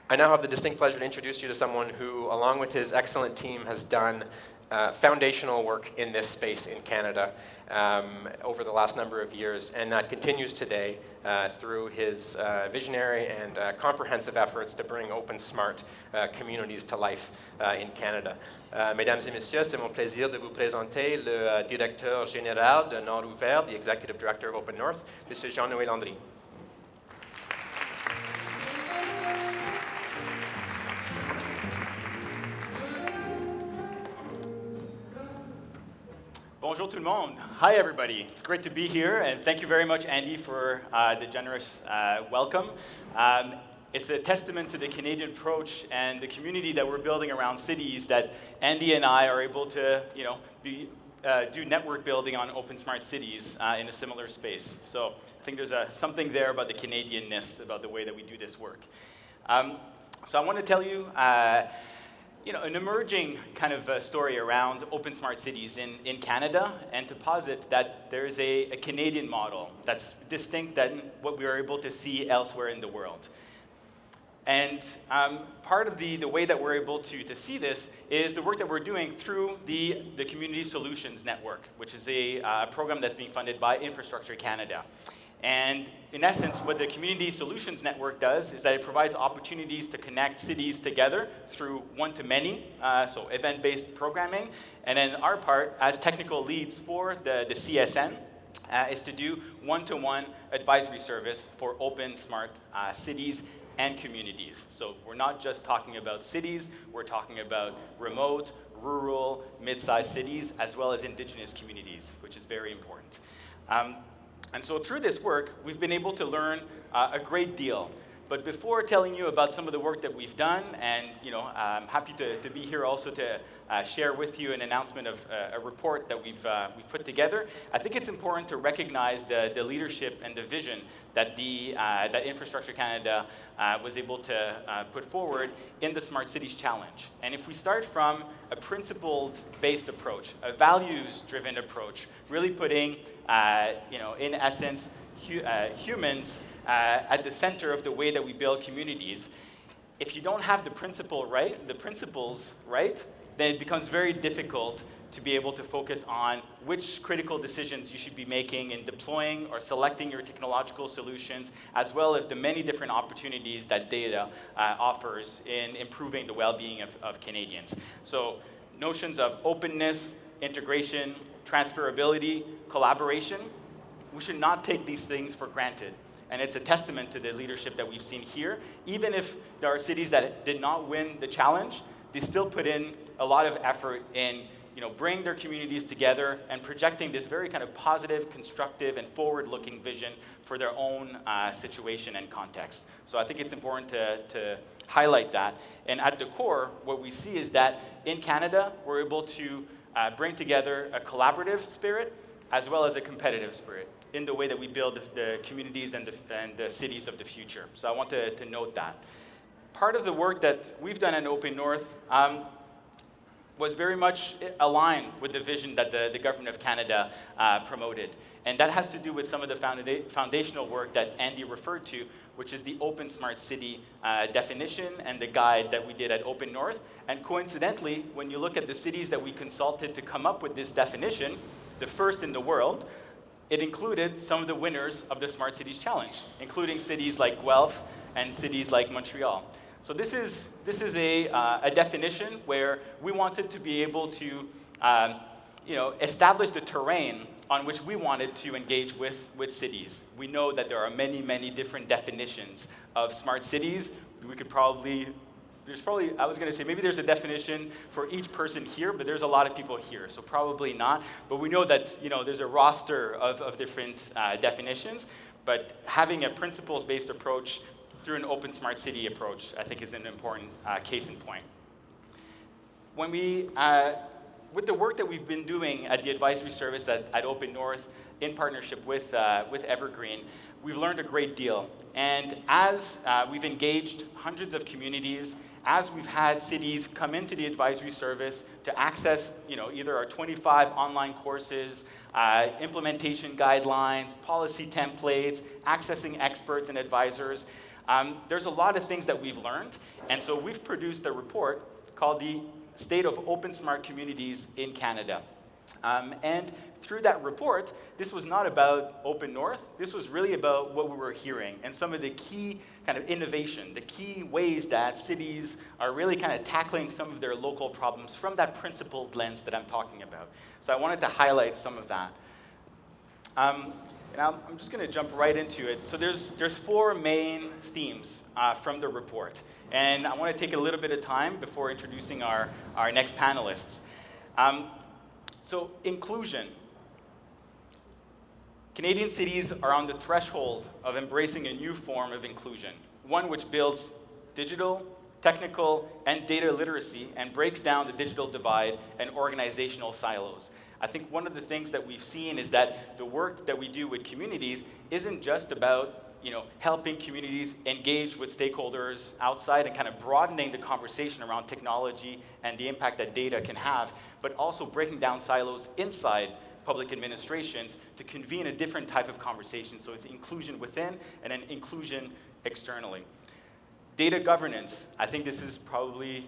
I now have the distinct pleasure to introduce you to someone who, along with his excellent team, has done foundational work in this space in Canada over the last number of years, and that continues today through his visionary and comprehensive efforts to bring open, smart communities to life in Canada. Mesdames et messieurs, c'est mon plaisir de vous présenter le directeur général de Nord Ouvert, the Executive Director of Open North, Mr. Jean-Noé Landry. Bonjour tout le monde. Hi everybody. It's great to be here, and thank you very much, Andy, for the generous welcome. It's a testament to the Canadian approach and the community that we're building around cities that Andy and I are able to, do network building on open smart cities in a similar space. So I think there's something there about the Canadianness, about the way that we do this work. So I want to tell you, an emerging kind of story around open smart cities in Canada, and to posit that there is a Canadian model that's distinct than what we are able to see elsewhere in the world. And part of the way that we're able to see this is the work that we're doing through the Community Solutions Network, which is a program that's being funded by Infrastructure Canada. And in essence, what the Community Solutions Network does is that it provides opportunities to connect cities together through one-to-many, so event-based programming. And then our part, as technical leads for the CSN, is to do one-to-one advisory service for open, smart cities and communities. So we're not just talking about cities, we're talking about remote, rural, mid-sized cities, as well as Indigenous communities, which is very important. And so through this work, we've been able to learn a great deal. But before telling you about some of the work that we've done, and I'm happy to be here also to share with you an announcement of a report that we've put together, I think it's important to recognize the leadership and the vision that that Infrastructure Canada was able to put forward in the Smart Cities Challenge. And if we start from a principled-based approach, a values-driven approach, really putting, in essence, humans at the center of the way that we build communities. If you don't have the principles right, then it becomes very difficult to be able to focus on which critical decisions you should be making in deploying or selecting your technological solutions, as well as the many different opportunities that data offers in improving the well-being of Canadians. So notions of openness, integration, transferability, collaboration, we should not take these things for granted. And it's a testament to the leadership that we've seen here. Even if there are cities that did not win the challenge, they still put in a lot of effort in bringing their communities together and projecting this very kind of positive, constructive, and forward-looking vision for their own situation and context. So I think it's important to highlight that. And at the core, what we see is that in Canada, we're able to bring together a collaborative spirit as well as a competitive spirit in the way that we build the communities and the cities of the future. So I want to note that. Part of the work that we've done at Open North was very much aligned with the vision that the Government of Canada promoted. And that has to do with some of the foundational work that Andy referred to, which is the Open Smart City definition and the guide that we did at Open North. And coincidentally, when you look at the cities that we consulted to come up with this definition, the first in the world, it included some of the winners of the Smart Cities Challenge, including cities like Guelph and cities like Montreal. So this is a definition where we wanted to be able to establish the terrain on which we wanted to engage with cities. We know that there are many, many different definitions of smart cities. I was going to say, maybe there's a definition for each person here, but there's a lot of people here, so probably not. But we know that there's a roster of different definitions, but having a principles-based approach through an open smart city approach, I think, is an important case in point. When with the work that we've been doing at the advisory service at Open North, in partnership with Evergreen, we've learned a great deal. And as we've engaged hundreds of communities, as we've had cities come into the advisory service to access either our 25 online courses, implementation guidelines, policy templates, accessing experts and advisors, there's a lot of things that we've learned, and so we've produced a report called the State of Open Smart Communities in Canada. And through that report, this was not about Open North, this was really about what we were hearing and some of the key kind of innovation, the key ways that cities are really kind of tackling some of their local problems from that principled lens that I'm talking about. So I wanted to highlight some of that. And I'm just going to jump right into it. So there's 4 main themes from the report. And I want to take a little bit of time before introducing our next panelists. So inclusion. Canadian cities are on the threshold of embracing a new form of inclusion, one which builds digital, technical, and data literacy and breaks down the digital divide and organizational silos. I think one of the things that we've seen is that the work that we do with communities isn't just about helping communities engage with stakeholders outside and kind of broadening the conversation around technology and the impact that data can have, but also breaking down silos inside public administrations to convene a different type of conversation. So it's inclusion within and then inclusion externally. Data governance, I think this is probably,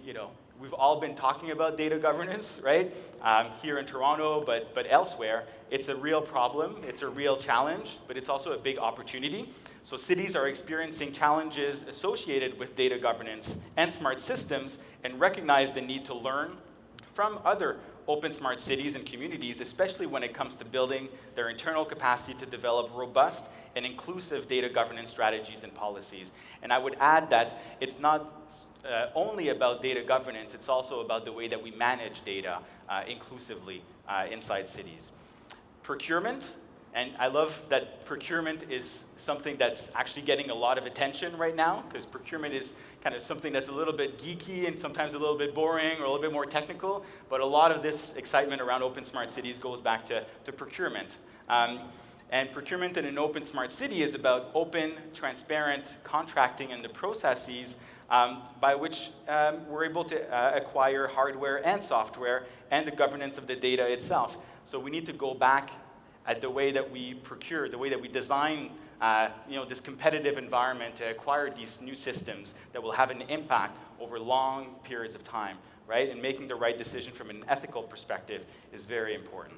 we've all been talking about data governance, right? Here in Toronto, but elsewhere. It's a real problem, it's a real challenge, but it's also a big opportunity. So cities are experiencing challenges associated with data governance and smart systems and recognize the need to learn from other open smart cities and communities, especially when it comes to building their internal capacity to develop robust and inclusive data governance strategies and policies. And I would add that it's not only about data governance, it's also about the way that we manage data inclusively inside cities. Procurement, and I love that procurement is something that's actually getting a lot of attention right now, because procurement is kind of something that's a little bit geeky and sometimes a little bit boring or a little bit more technical, but a lot of this excitement around open smart cities goes back to procurement. And procurement in an open smart city is about open, transparent contracting and the processes by which we're able to acquire hardware and software and the governance of the data itself. So we need to go back at the way that we procure, the way that we design this competitive environment to acquire these new systems that will have an impact over long periods of time, right? And making the right decision from an ethical perspective is very important.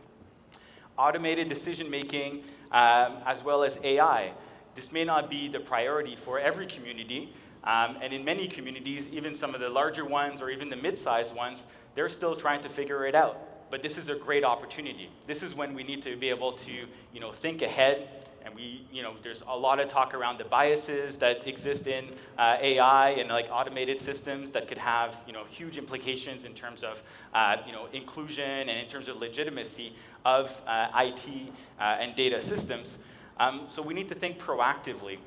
Automated decision-making, as well as AI. This may not be the priority for every community, and in many communities, even some of the larger ones or even the mid-sized ones, they're still trying to figure it out. But this is a great opportunity. This is when we need to be able to, think ahead. And there's a lot of talk around the biases that exist in AI and automated systems that could have, huge implications in terms of, inclusion and in terms of legitimacy of IT and data systems. So we need to think proactively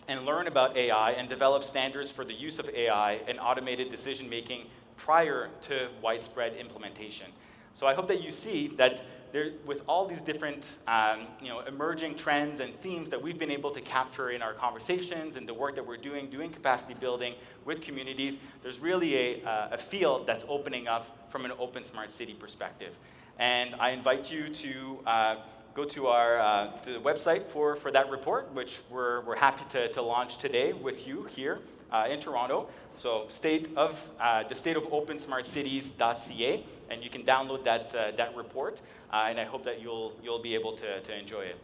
and learn about AI and develop standards for the use of AI and automated decision-making prior to widespread implementation. So I hope that you see that with all these different emerging trends and themes that we've been able to capture in our conversations and the work that we're doing capacity building with communities, there's really a field that's opening up from an open smart city perspective. And I invite you to go to our to the website for that report, which we're happy to launch today with you here in Toronto. So the state of opensmartcities.ca, and you can download that report, and I hope that you'll be able to enjoy it.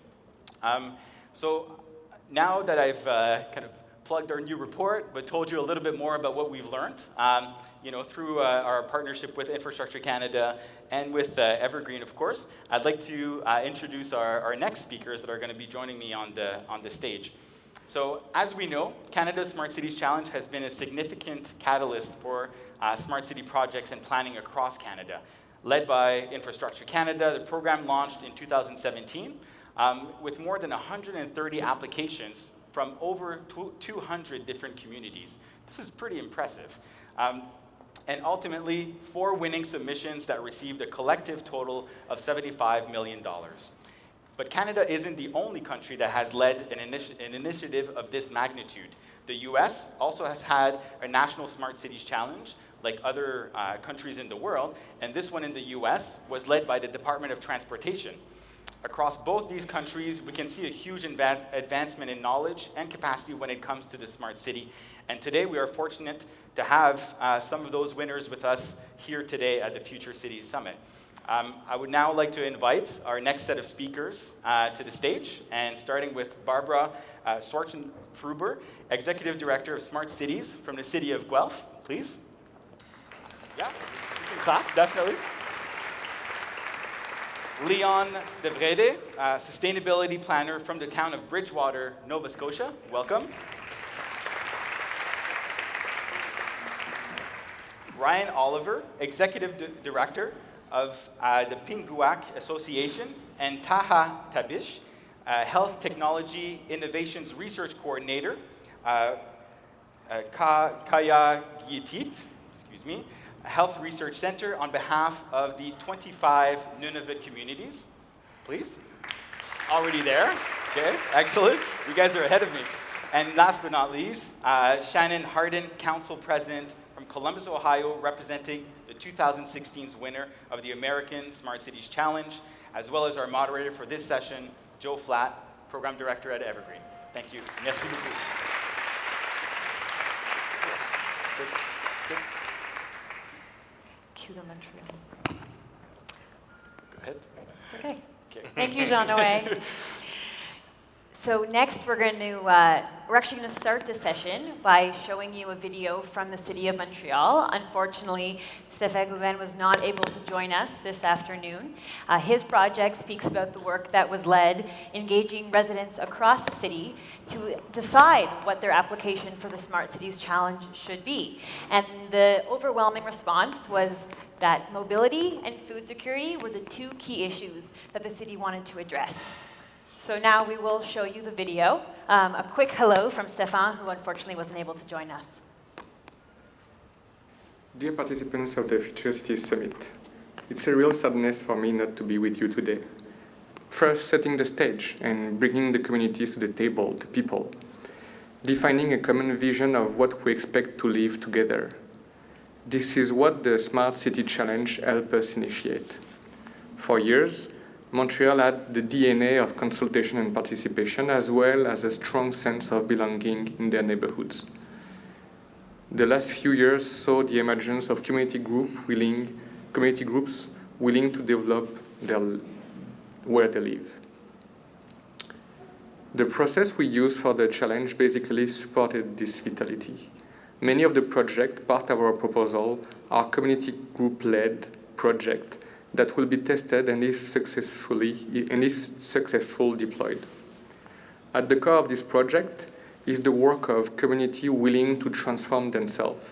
So now that I've kind of plugged our new report, but told you a little bit more about what we've learned, through our partnership with Infrastructure Canada and with Evergreen, of course, I'd like to introduce our next speakers that are going to be joining me on the stage. So as we know, Canada's Smart Cities Challenge has been a significant catalyst for smart city projects and planning across Canada. Led by Infrastructure Canada, the program launched in 2017 with more than 130 applications from over 200 different communities. This is pretty impressive. And ultimately, 4 winning submissions that received a collective total of $75 million. But Canada isn't the only country that has led an initiative of this magnitude. The US also has had a National Smart Cities Challenge, like other countries in the world, and this one in the US was led by the Department of Transportation. Across both these countries, we can see a huge advancement in knowledge and capacity when it comes to the smart city. And today we are fortunate to have some of those winners with us here today at the Future Cities Summit. I would now like to invite our next set of speakers to the stage, and starting with Barbara Swartzentruber, Executive Director of Smart Cities from the city of Guelph, please. Yeah, you can clap, definitely. Leon De Vrede, Sustainability Planner from the town of Bridgewater, Nova Scotia, welcome. Ryan Oliver, Executive Director of the Pinnguaq Association, and Taha Tabish, Health Technology Innovations Research Coordinator, Kaya Gietit, Health Research Center on behalf of the 25 Nunavut communities. Please. Already there. Okay, excellent. You guys are ahead of me. And last but not least, Shannon Hardin, Council President from Columbus, Ohio, representing the 2016's winner of the American Smart Cities Challenge, as well as our moderator for this session, Joe Flatt, Program Director at Evergreen. Thank you. Merci beaucoup. Cue to Montreal. Go ahead. It's okay. Okay. Thank you, Jean-Noé. So next, we're actually going to start the session by showing you a video from the city of Montreal. Unfortunately, Stéphane was not able to join us this afternoon. His project speaks about the work that was led, engaging residents across the city to decide what their application for the Smart Cities Challenge should be. And the overwhelming response was that mobility and food security were the two key issues that the city wanted to address. So now we will show you the video. A quick hello from Stéphane, who unfortunately wasn't able to join us. Dear participants of the Future Cities Summit, it's a real sadness for me not to be with you today. First, setting the stage and bringing the communities to the table, the people. Defining a common vision of what we expect to live together. This is what the Smart City Challenge helped us initiate. For years, Montreal had the DNA of consultation and participation, as well as a strong sense of belonging in their neighborhoods. The last few years saw the emergence of community groups willing to develop where they live. The process we used for the challenge basically supported this vitality. Many of the projects, part of our proposal, are community group-led projects that will be tested and if successful, deployed. At the core of this project is the work of community willing to transform themselves.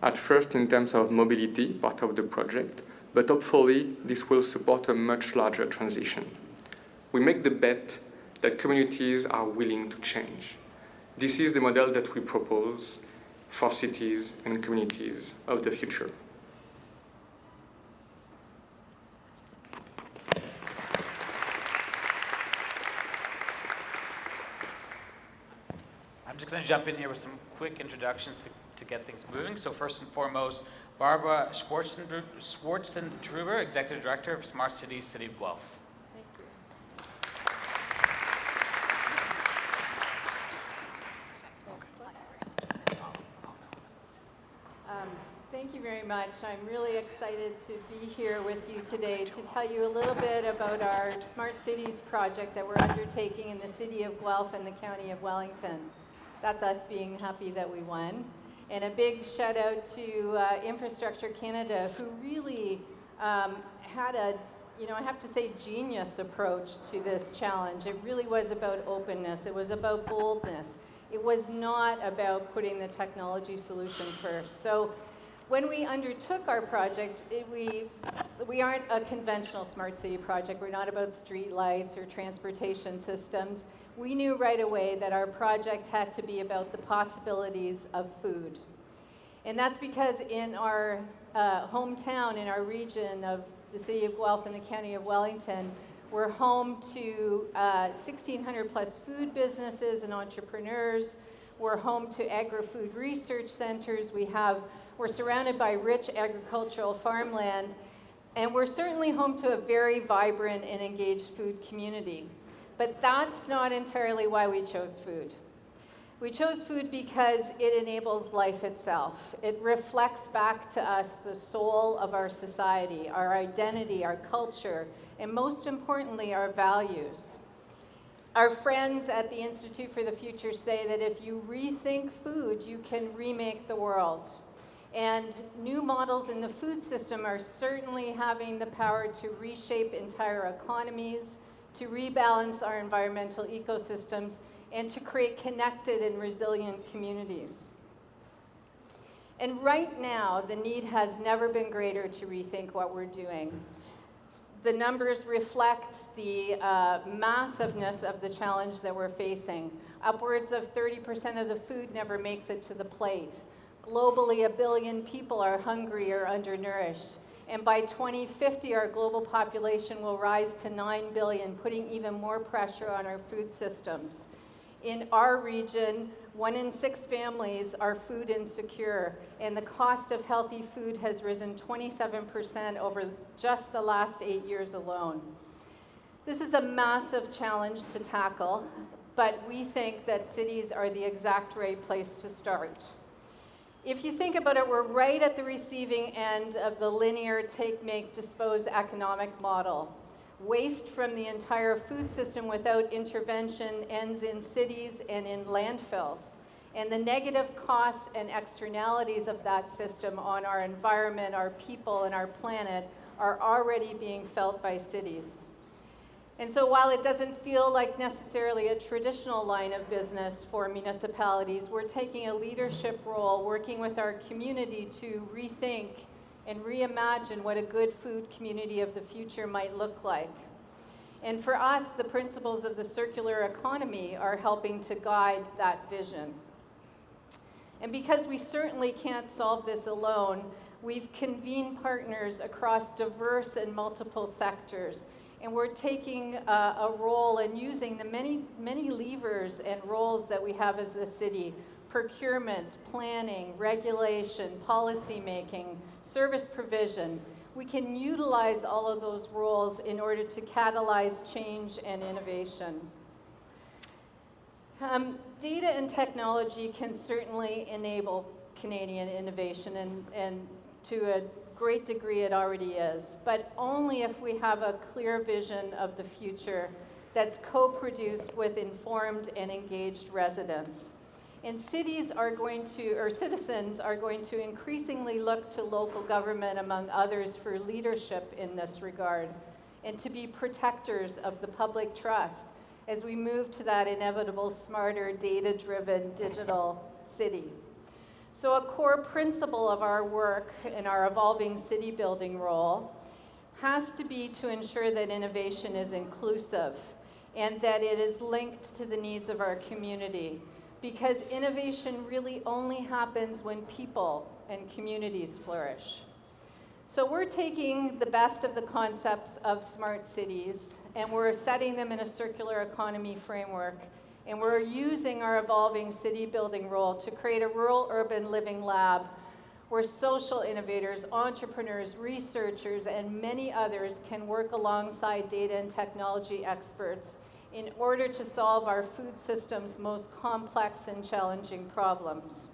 At first in terms of mobility, part of the project, but hopefully this will support a much larger transition. We make the bet that communities are willing to change. This is the model that we propose for cities and communities of the future. I'm just going to jump in here with some quick introductions to get things moving. So first and foremost, Barbara Swartzentruber, Executive Director of Smart Cities, City of Guelph. Thank you. Thank you very much. I'm really excited to be here with you today to tell you a little bit about our Smart Cities project that we're undertaking in the City of Guelph and the County of Wellington. That's us being happy that we won. And a big shout out to Infrastructure Canada, who really had a, I have to say, genius approach to this challenge. It really was about openness. It was about boldness. It was not about putting the technology solution first. So when we undertook our project, we aren't a conventional smart city project. We're not about street lights or transportation systems. We knew right away that our project had to be about the possibilities of food. And that's because in our hometown, in our region of the City of Guelph and the County of Wellington, we're home to 1,600 plus food businesses and entrepreneurs. We're home to agri-food research centers. We're surrounded by rich agricultural farmland. And we're certainly home to a very vibrant and engaged food community. But that's not entirely why we chose food. We chose food because it enables life itself. It reflects back to us the soul of our society, our identity, our culture, and most importantly, our values. Our friends at the Institute for the Future say that if you rethink food, you can remake the world. And new models in the food system are certainly having the power to reshape entire economies, to rebalance our environmental ecosystems, and to create connected and resilient communities. And right now, the need has never been greater to rethink what we're doing. The numbers reflect the massiveness of the challenge that we're facing. Upwards of 30% of the food never makes it to the plate. Globally, 1 billion people are hungry or undernourished. And by 2050, our global population will rise to 9 billion, putting even more pressure on our food systems. In our region, 1 in 6 families are food insecure, and the cost of healthy food has risen 27% over just the last 8 years alone. This is a massive challenge to tackle, but we think that cities are the exact right place to start. If you think about it, we're right at the receiving end of the linear take, make, dispose economic model. Waste from the entire food system without intervention ends in cities and in landfills. And the negative costs and externalities of that system on our environment, our people, and our planet are already being felt by cities. And so while it doesn't feel like necessarily a traditional line of business for municipalities, we're taking a leadership role working with our community to rethink and reimagine what a good food community of the future might look like. And for us, the principles of the circular economy are helping to guide that vision. And because we certainly can't solve this alone, we've convened partners across diverse and multiple sectors. And we're taking a role and using the many levers and roles that we have as a city: procurement, planning, regulation, policy making, service provision. We can utilize all of those roles in order to catalyze change and innovation. Data and technology can certainly enable Canadian innovation, and to a great degree it already is, but only if we have a clear vision of the future that's co-produced with informed and engaged residents. And cities are going to, or citizens are going to increasingly look to local government, among others, for leadership in this regard, and to be protectors of the public trust as we move to that inevitable smarter, data-driven digital city. So a core principle of our work in our evolving city building role has to be to ensure that innovation is inclusive and that it is linked to the needs of our community, because innovation really only happens when people and communities flourish. So we're taking the best of the concepts of smart cities and we're setting them in a circular economy framework. And we're using our evolving city building role to create a rural urban living lab where social innovators, entrepreneurs, researchers, and many others can work alongside data and technology experts in order to solve our food system's most complex and challenging problems.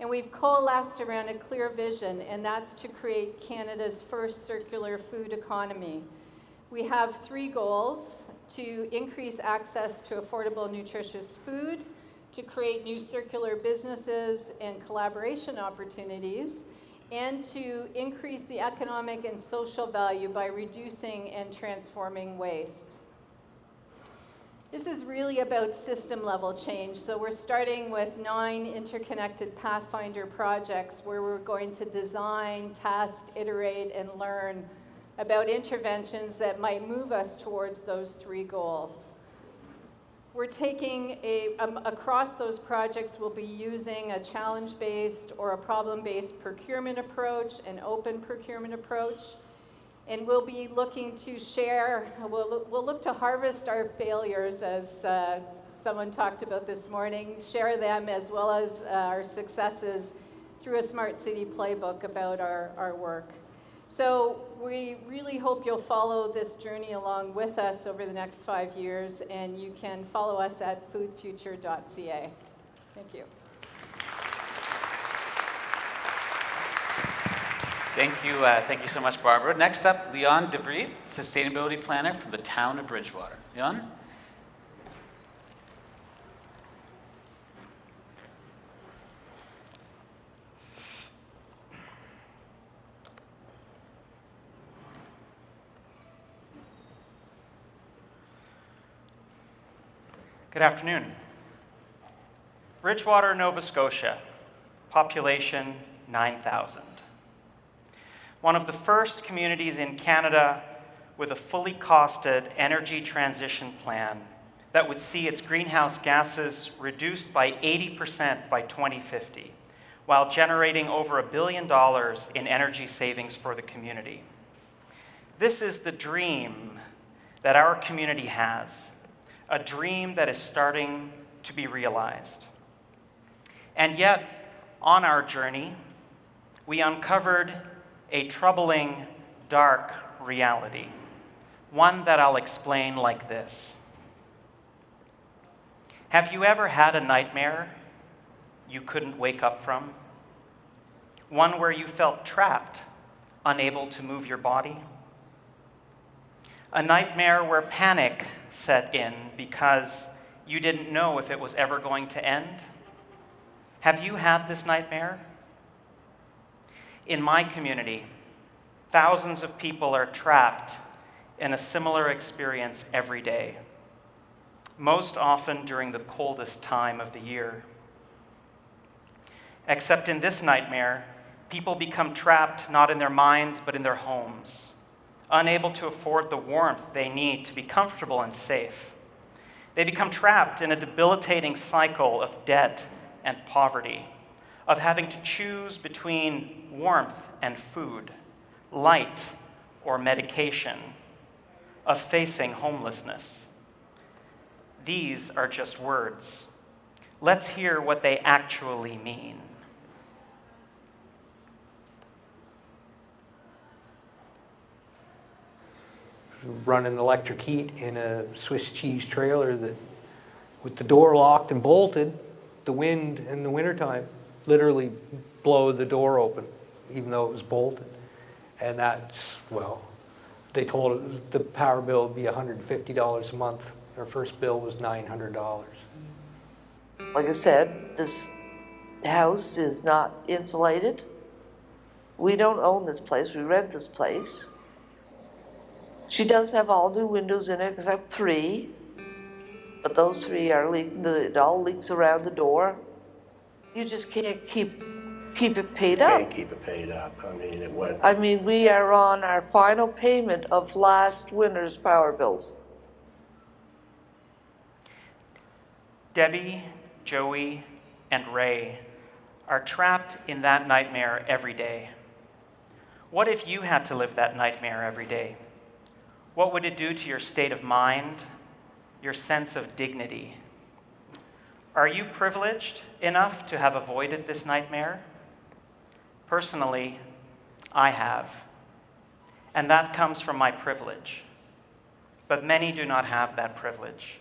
And we've coalesced around a clear vision, and that's to create Canada's first circular food economy. We have 3 goals: to increase access to affordable, nutritious food, to create new circular businesses and collaboration opportunities, and to increase the economic and social value by reducing and transforming waste. This is really about system-level change. So we're starting with 9 interconnected Pathfinder projects where we're going to design, test, iterate, and learn about interventions that might move us towards those 3 goals. We're taking across those projects, we'll be using a challenge-based or a problem-based procurement approach, an open procurement approach, and we'll be looking to share, we'll look to harvest our failures, as someone talked about this morning, share them as well as our successes through a Smart City playbook about our work. So we really hope you'll follow this journey along with us over the next 5 years, and you can follow us at foodfuture.ca. Thank you. Thank you so much, Barbara. Next up, Leon DeVries, Sustainability Planner from the town of Bridgewater. Leon? Good afternoon. Bridgewater, Nova Scotia, population 9,000. One of the first communities in Canada with a fully costed energy transition plan that would see its greenhouse gases reduced by 80% by 2050, while generating over $1 billion in energy savings for the community. This is the dream that our community has, a dream that is starting to be realized. And yet, on our journey, we uncovered a troubling, dark reality, one that I'll explain like this. Have you ever had a nightmare you couldn't wake up from? One where you felt trapped, unable to move your body? A nightmare where panic set in because you didn't know if it was ever going to end? Have you had this nightmare? In my community, thousands of people are trapped in a similar experience every day, most often during the coldest time of the year. Except in this nightmare, people become trapped not in their minds but in their homes, unable to afford the warmth they need to be comfortable and safe. They become trapped in a debilitating cycle of debt and poverty, of having to choose between warmth and food, light or medication, of facing homelessness. These are just words. Let's hear what they actually mean. Running electric heat in a Swiss cheese trailer that, with the door locked and bolted, the wind in the wintertime literally blow the door open, even though it was bolted. And that's, well, they told us the power bill would be $150 a month. Our first bill was $900. Like I said, this house is not insulated. We don't own this place, we rent this place. She does have all new windows in it, because I have 3, but those 3 are leaking, it all leaks around the door. You just can't keep it paid up. Can't keep it paid up. I mean, it went. I mean, we are on our final payment of last winter's power bills. Debbie, Joey, and Ray are trapped in that nightmare every day. What if you had to live that nightmare every day? What would it do to your state of mind, your sense of dignity? Are you privileged enough to have avoided this nightmare? Personally, I have. And that comes from my privilege. But many do not have that privilege.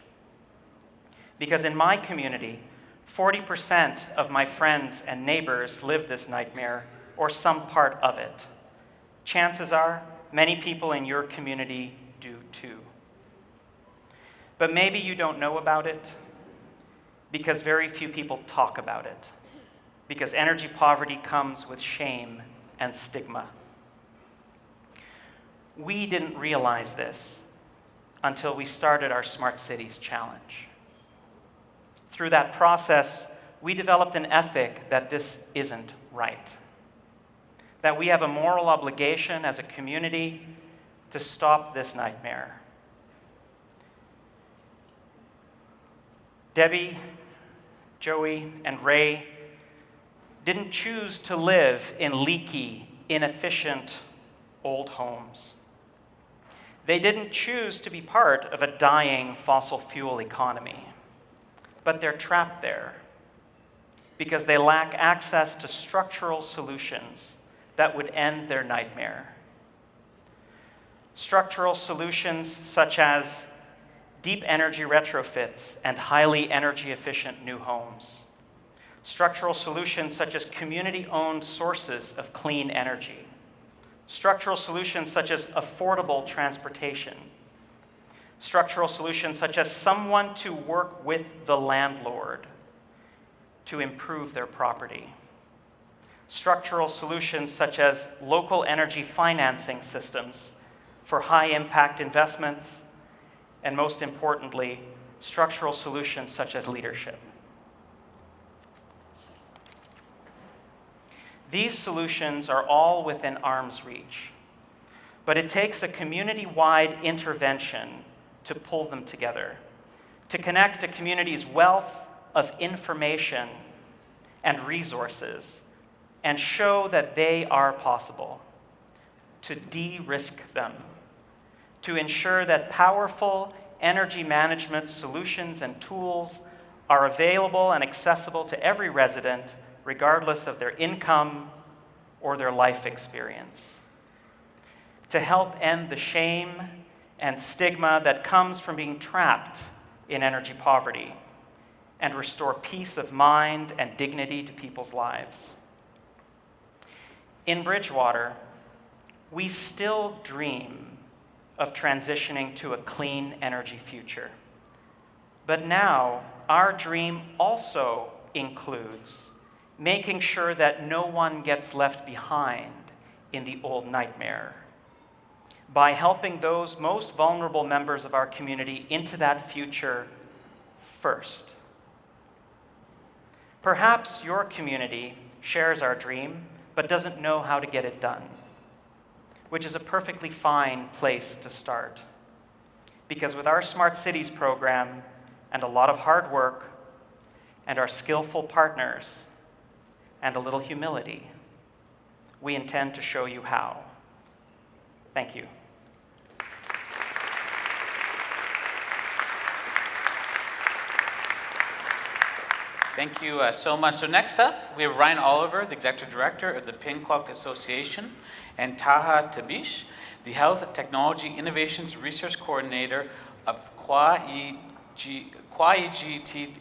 Because in my community, 40% of my friends and neighbors live this nightmare or some part of it. Chances are, many people in your community do too. But maybe you don't know about it because very few people talk about it. Because energy poverty comes with shame and stigma. We didn't realize this until we started our Smart Cities Challenge. Through that process, we developed an ethic that this isn't right. That we have a moral obligation as a community to stop this nightmare. Debbie, Joey, and Ray didn't choose to live in leaky, inefficient old homes. They didn't choose to be part of a dying fossil fuel economy, but they're trapped there because they lack access to structural solutions that would end their nightmare. Structural solutions such as deep energy retrofits and highly energy efficient new homes. Structural solutions such as community-owned sources of clean energy. Structural solutions such as affordable transportation. Structural solutions such as someone to work with the landlord to improve their property. Structural solutions such as local energy financing systems for high-impact investments, and most importantly, structural solutions such as leadership. These solutions are all within arm's reach, but it takes a community-wide intervention to pull them together, to connect a community's wealth of information and resources and show that they are possible, to de-risk them, to ensure that powerful energy management solutions and tools are available and accessible to every resident, regardless of their income or their life experience. To help end the shame and stigma that comes from being trapped in energy poverty and restore peace of mind and dignity to people's lives. In Bridgewater, we still dream of transitioning to a clean energy future. But now, our dream also includes making sure that no one gets left behind in the old nightmare by helping those most vulnerable members of our community into that future first. Perhaps your community shares our dream, but doesn't know how to get it done, which is a perfectly fine place to start. Because with our Smart Cities program and a lot of hard work and our skillful partners and a little humility, we intend to show you how. Thank you. Thank you so much. So next up, we have Ryan Oliver, the Executive Director of the Pinnguaq Association, and Taha Tabish, the Health Technology Innovations Research Coordinator of Kwaijit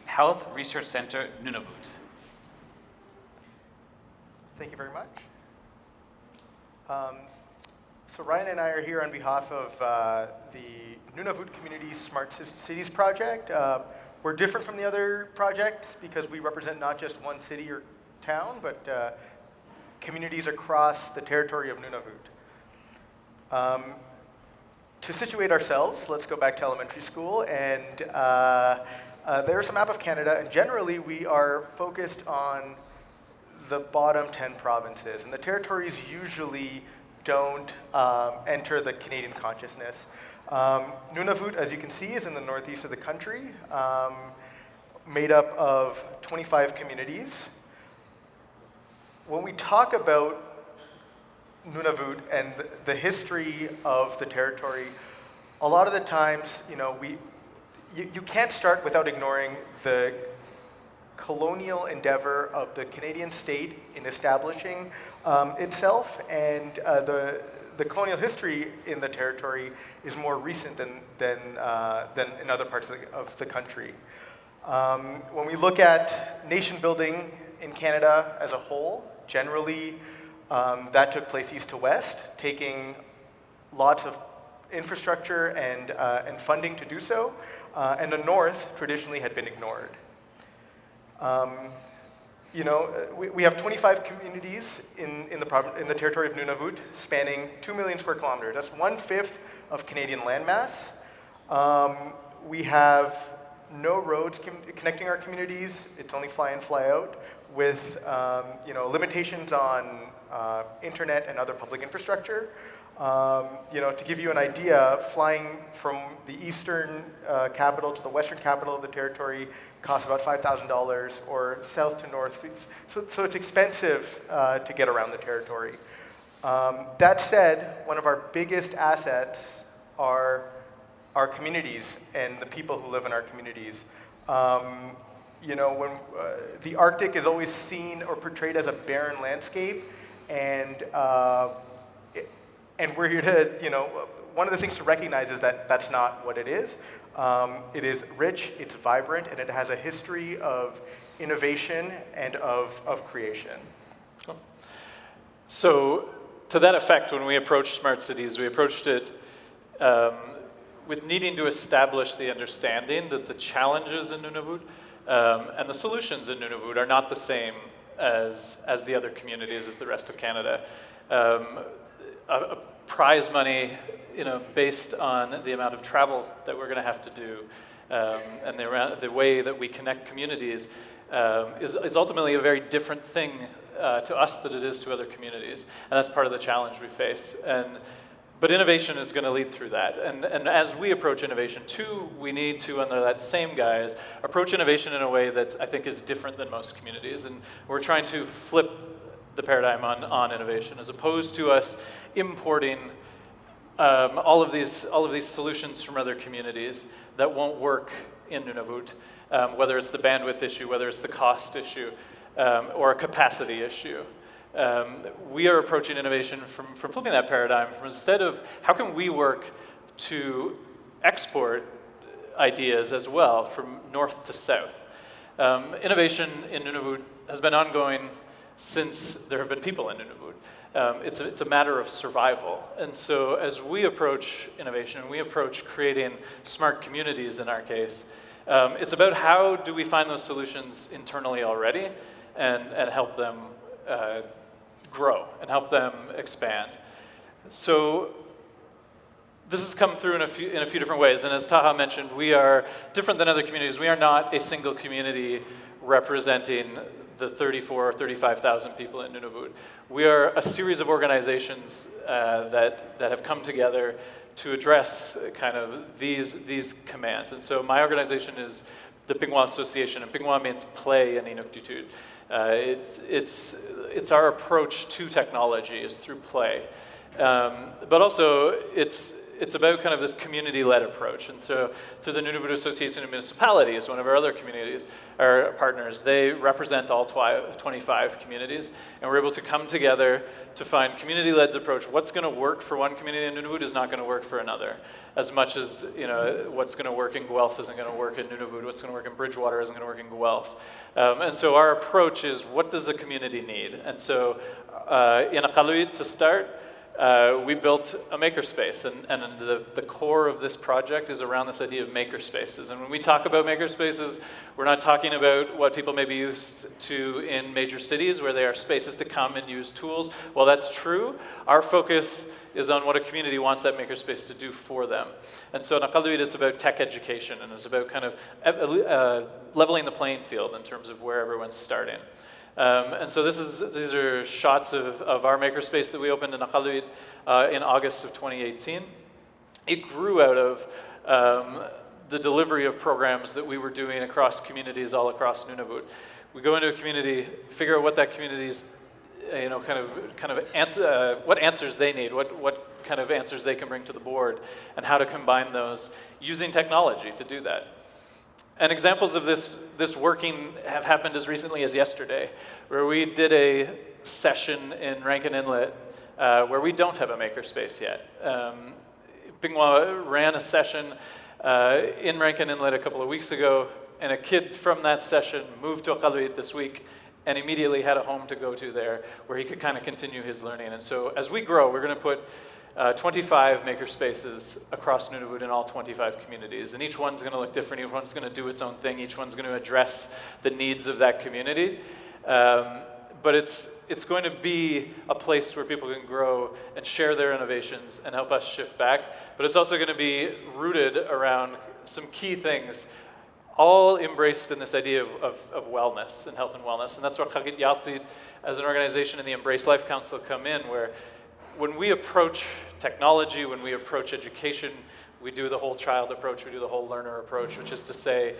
Health Research Center, Nunavut. Thank you very much. So Ryan and I are here on behalf of the Nunavut Community Smart Cities Project. We're different from the other projects because we represent not just one city or town, but communities across the territory of Nunavut. To situate ourselves, let's go back to elementary school, and there's a map of Canada, and generally we are focused on the bottom 10 provinces, and the territories usually don't enter the Canadian consciousness. Nunavut, as you can see, is in the northeast of the country, made up of 25 communities. When we talk about Nunavut and the history of the territory, a lot of the times, you can't start without ignoring the colonial endeavor of the Canadian state in establishing itself, and the colonial history in the territory is more recent than in other parts of the country. When we look at nation building in Canada as a whole, generally that took place east to west, taking lots of infrastructure and funding to do so, and the north traditionally had been ignored. We have 25 communities in the territory of Nunavut, spanning 2 million square kilometers. That's 1/5 of Canadian landmass. We have no roads connecting our communities. It's only fly in, fly out, with limitations on internet and other public infrastructure. To give you an idea, flying from the eastern capital to the western capital of the territory costs about $5,000, or south to north. So it's expensive to get around the territory. That said, one of our biggest assets are our communities and the people who live in our communities. When the Arctic is always seen or portrayed as a barren landscape, and we're here to, one of the things to recognize is that that's not what it is. It is rich, it's vibrant, and it has a history of innovation and of creation. Cool. So to that effect, when we approached smart cities, we approached it with needing to establish the understanding that the challenges in Nunavut and the solutions in Nunavut are not the same as the other communities, as the rest of Canada. A prize money, based on the amount of travel that we're going to have to do, and the way that we connect communities, is ultimately a very different thing to us than it is to other communities, and that's part of the challenge we face. But innovation is going to lead through that, and as we approach innovation too, we need to, under that same guise, approach innovation in a way that I think is different than most communities, and we're trying to flip the paradigm on innovation, as opposed to us importing all of these solutions from other communities that won't work in Nunavut, whether it's the bandwidth issue, whether it's the cost issue, or a capacity issue. We are approaching innovation from flipping that paradigm, from instead of how can we work to export ideas as well from north to south. Innovation in Nunavut has been ongoing since there have been people in Nunavut. It's a matter of survival. And so as we approach innovation, we approach creating smart communities in our case, it's about how do we find those solutions internally already and help them grow and help them expand. So this has come through in a few different ways. And as Taha mentioned, we are different than other communities. We are not a single community representing the 34 or 35,000 people in Nunavut. We are a series of organizations that have come together to address kind of these commands. And so my organization is the Pinnguaq Association, and Pinnguaq means play in Inuktitut. It's our approach to technology is through play, but also it's about kind of this community-led approach. And so through the Nunavut Association of Municipalities, one of our other communities, our partners, they represent all 25 communities, and we're able to come together to find community-led approach. What's going to work for one community in Nunavut is not going to work for another. As much as what's going to work in Guelph isn't going to work in Nunavut, what's going to work in Bridgewater isn't going to work in Guelph. And so our approach is, what does the community need? And so in Iqaluit, to start, we built a makerspace, and the core of this project is around this idea of makerspaces. And when we talk about makerspaces, we're not talking about what people may be used to in major cities, where they are spaces to come and use tools. While that's true, our focus is on what a community wants that makerspace to do for them. And so in Iqaluit, it's about tech education, and it's about kind of leveling the playing field in terms of where everyone's starting. And so these are shots of our makerspace that we opened in Iqaluit in August of 2018. It grew out of the delivery of programs that we were doing across communities all across Nunavut. We go into a community, figure out what that community's, what answers they need, what kind of answers they can bring to the board, and how to combine those using technology to do that. And examples of this working have happened as recently as yesterday, where we did a session in Rankin Inlet where we don't have a makerspace yet. Pinnguaq ran a session in Rankin Inlet a couple of weeks ago, and a kid from that session moved to Iqaluit this week and immediately had a home to go to there where he could kind of continue his learning. And so as we grow, we're going to put 25 makerspaces across Nunavut in all 25 communities. And each one's going to look different. Each one's going to do its own thing. Each one's going to address the needs of that community. But it's going to be a place where people can grow and share their innovations and help us shift back. But it's also going to be rooted around some key things, all embraced in this idea of wellness and health and wellness. And that's where Qaqit Yaltit, as an organization, and the Embrace Life Council come in, where when we approach technology, when we approach education, we do the whole child approach, we do the whole learner approach, which is to say,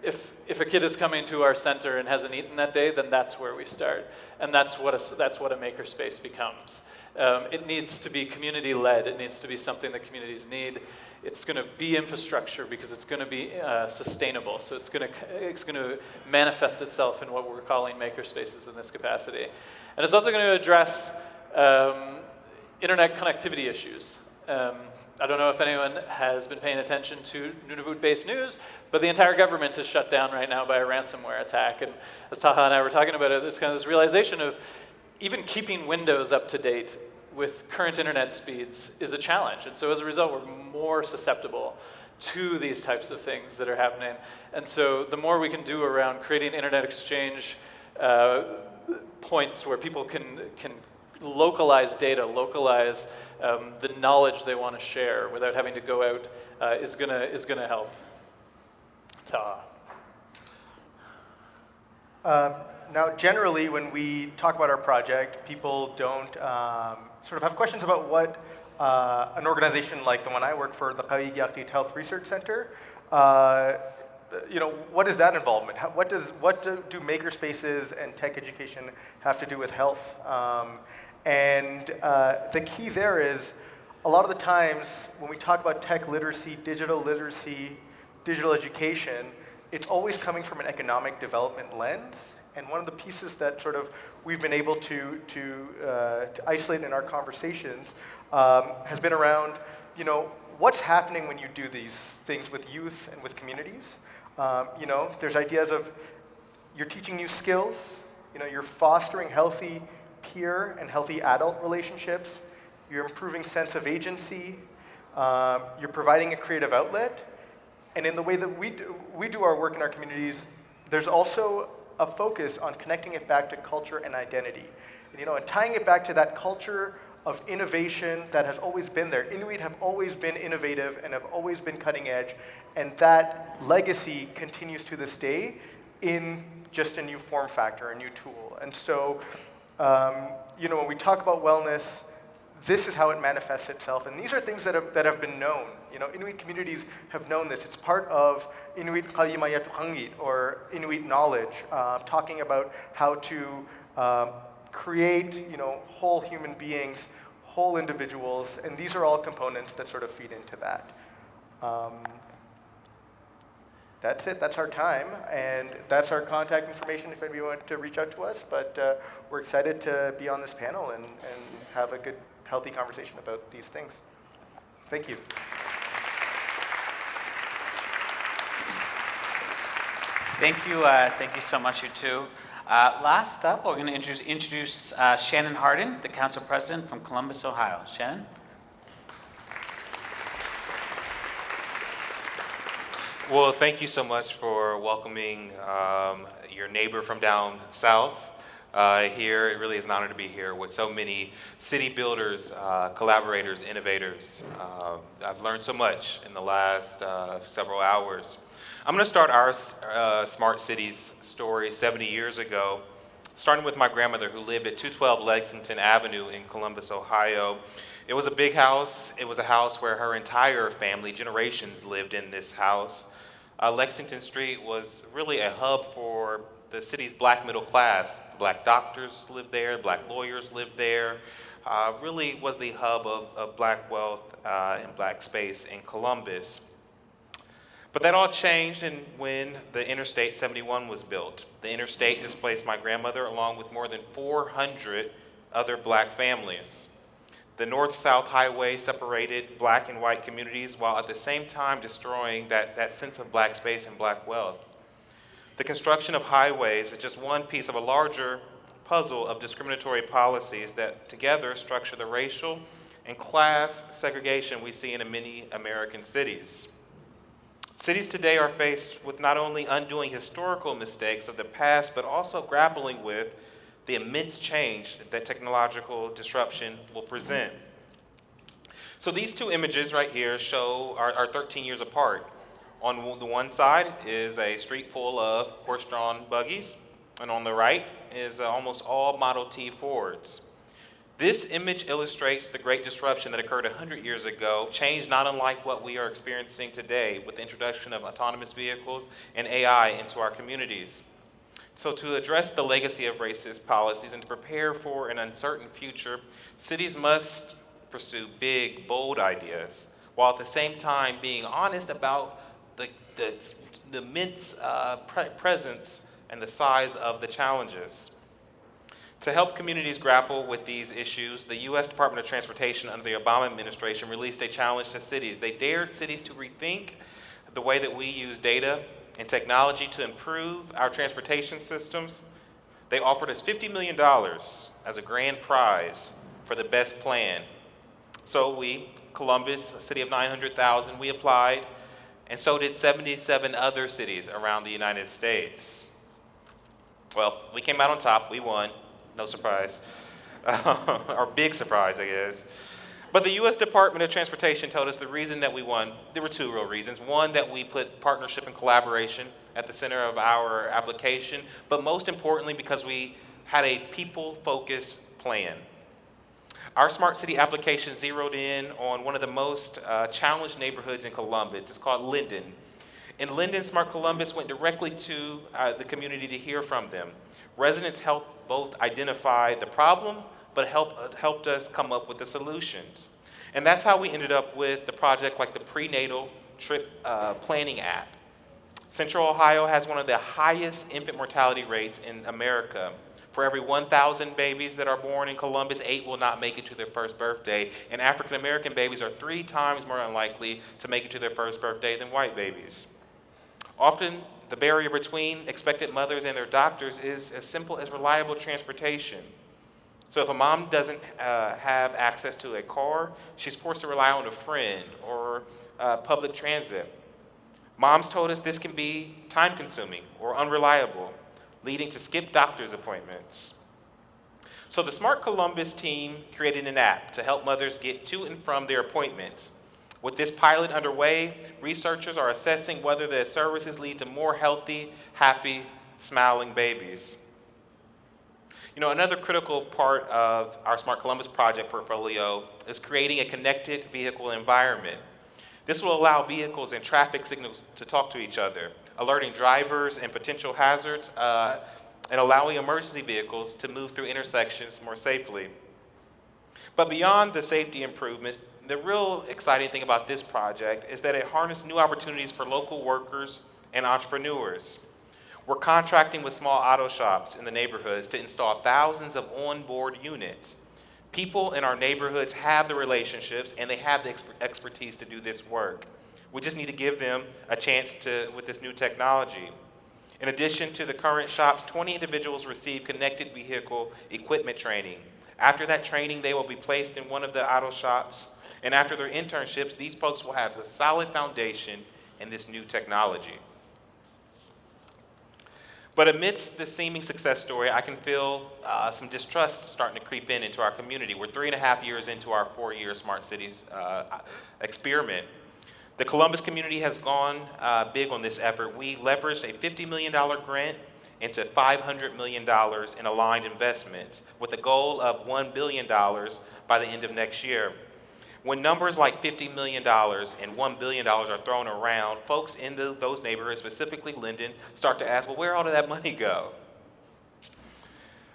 if a kid is coming to our center and hasn't eaten that day, then that's where we start. And that's what a makerspace becomes. It needs to be community-led. It needs to be something that communities need. It's going to be infrastructure because it's going to be sustainable. So it's going to manifest itself in what we're calling makerspaces in this capacity. And it's also going to address internet connectivity issues. I don't know if anyone has been paying attention to Nunavut-based news, but the entire government is shut down right now by a ransomware attack. And as Taha and I were talking about it, there's kind of this realization of even keeping Windows up to date with current internet speeds is a challenge. And so as a result, we're more susceptible to these types of things that are happening. And so the more we can do around creating internet exchange points where people can localize data, localize the knowledge they want to share without having to go out is gonna help. Taha. Now, generally, when we talk about our project, people don't sort of have questions about what an organization like the one I work for, the Pinnguaq Health Research Center, what is that involvement? What do makerspaces and tech education have to do with health? And the key there is, a lot of the times when we talk about tech literacy, digital education, it's always coming from an economic development lens. And one of the pieces that sort of we've been able to isolate in our conversations has been around, what's happening when you do these things with youth and with communities. There's ideas of you're teaching new skills, you're fostering healthy peer and healthy adult relationships, you're improving sense of agency, you're providing a creative outlet, and in the way that we do our work in our communities, there's also a focus on connecting it back to culture and identity. And tying it back to that culture of innovation that has always been there. Inuit have always been innovative and have always been cutting edge, and that legacy continues to this day in just a new form factor, a new tool. And so, when we talk about wellness, this is how it manifests itself, and these are things that have been known. Inuit communities have known this. It's part of Inuit Kalimayatuhangit, or Inuit knowledge, talking about how to create, whole human beings, whole individuals, and these are all components that sort of feed into that. That's it. That's our time, and that's our contact information if anybody wants to reach out to us. But we're excited to be on this panel and have a good, healthy conversation about these things. Thank you. Thank you so much, you two. Last up, we're going to introduce Shannon Hardin, the council president from Columbus, Ohio. Shannon? Well, thank you so much for welcoming your neighbor from down south here. It really is an honor to be here with so many city builders, collaborators, innovators. I've learned so much in the last several hours. I'm going to start our Smart Cities story 70 years ago, starting with my grandmother who lived at 212 Lexington Avenue in Columbus, Ohio. It was a big house. It was a house where her entire family, generations, lived in this house. Lexington Street was really a hub for the city's black middle class. Black doctors lived there, black lawyers lived there. Really was the hub of black wealth and black space in Columbus. But that all changed when the Interstate 71 was built. The interstate displaced my grandmother along with more than 400 other black families. The north-south highway separated black and white communities while at the same time destroying that sense of black space and black wealth. The construction of highways is just one piece of a larger puzzle of discriminatory policies that together structure the racial and class segregation we see in many American cities. Cities today are faced with not only undoing historical mistakes of the past, but also grappling with the immense change that technological disruption will present. So these two images right here are 13 years apart. On the one side is a street full of horse-drawn buggies, and on the right is almost all Model T Fords. This image illustrates the great disruption that occurred 100 years ago, change not unlike what we are experiencing today with the introduction of autonomous vehicles and AI into our communities. So to address the legacy of racist policies and to prepare for an uncertain future, cities must pursue big, bold ideas, while at the same time being honest about the immense presence and the size of the challenges. To help communities grapple with these issues, the U.S. Department of Transportation under the Obama administration released a challenge to cities. They dared cities to rethink the way that we use data and technology to improve our transportation systems. They offered us $50 million as a grand prize for the best plan. So we, Columbus, a city of 900,000, we applied, and so did 77 other cities around the United States. Well, we came out on top, we won, no surprise, or big surprise, I guess. But the U.S. Department of Transportation told us the reason that we won, there were two real reasons. One, that we put partnership and collaboration at the center of our application, but most importantly, because we had a people-focused plan. Our Smart City application zeroed in on one of the most challenged neighborhoods in Columbus. It's called Linden. In Linden, Smart Columbus went directly to the community to hear from them. Residents helped both identify the problem, but helped us come up with the solutions. And that's how we ended up with the project like the prenatal trip planning app. Central Ohio has one of the highest infant mortality rates in America. For every 1,000 babies that are born in Columbus, 8 will not make it to their first birthday. And African American babies are 3 times more unlikely to make it to their first birthday than white babies. Often, the barrier between expectant mothers and their doctors is as simple as reliable transportation. So if a mom doesn't have access to a car, she's forced to rely on a friend or public transit. Moms told us this can be time-consuming or unreliable, leading to skipped doctor's appointments. So the Smart Columbus team created an app to help mothers get to and from their appointments. With this pilot underway, researchers are assessing whether the services lead to more healthy, happy, smiling babies. You know, another critical part of our Smart Columbus project portfolio is creating a connected vehicle environment. This will allow vehicles and traffic signals to talk to each other, alerting drivers and potential hazards, and allowing emergency vehicles to move through intersections more safely. But beyond the safety improvements, the real exciting thing about this project is that it harnessed new opportunities for local workers and entrepreneurs. We're contracting with small auto shops in the neighborhoods to install thousands of onboard units. People in our neighborhoods have the relationships and they have the expertise to do this work. We just need to give them a chance with this new technology. In addition to the current shops, 20 individuals receive connected vehicle equipment training. After that training, they will be placed in one of the auto shops, and after their internships, these folks will have a solid foundation in this new technology. But amidst the seeming success story, I can feel some distrust starting to creep into our community. We're 3.5 years into our 4-year Smart Cities experiment. The Columbus community has gone big on this effort. We leveraged a $50 million grant into $500 million in aligned investments with a goal of $1 billion by the end of next year. When numbers like $50 million and $1 billion are thrown around, folks in those neighborhoods, specifically Linden, start to ask, well, where all did that money go?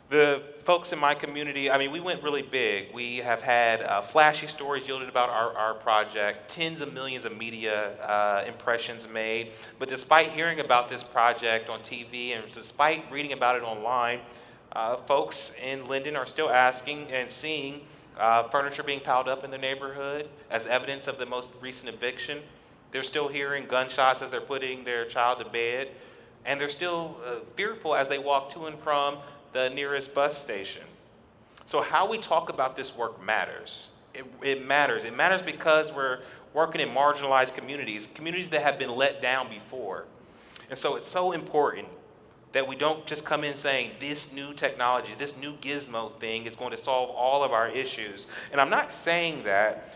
The folks in my community, I mean, we went really big. We have had flashy stories yielded about our project, tens of millions of media impressions made. But despite hearing about this project on TV and despite reading about it online, folks in Linden are still asking and seeing furniture being piled up in their neighborhood as evidence of the most recent eviction. They're still hearing gunshots as they're putting their child to bed. And they're still fearful as they walk to and from the nearest bus station. So how we talk about this work matters. It matters. It matters because we're working in marginalized communities, communities that have been let down before. And so it's so important that we don't just come in saying this new technology, this new gizmo thing is going to solve all of our issues. And I'm not saying that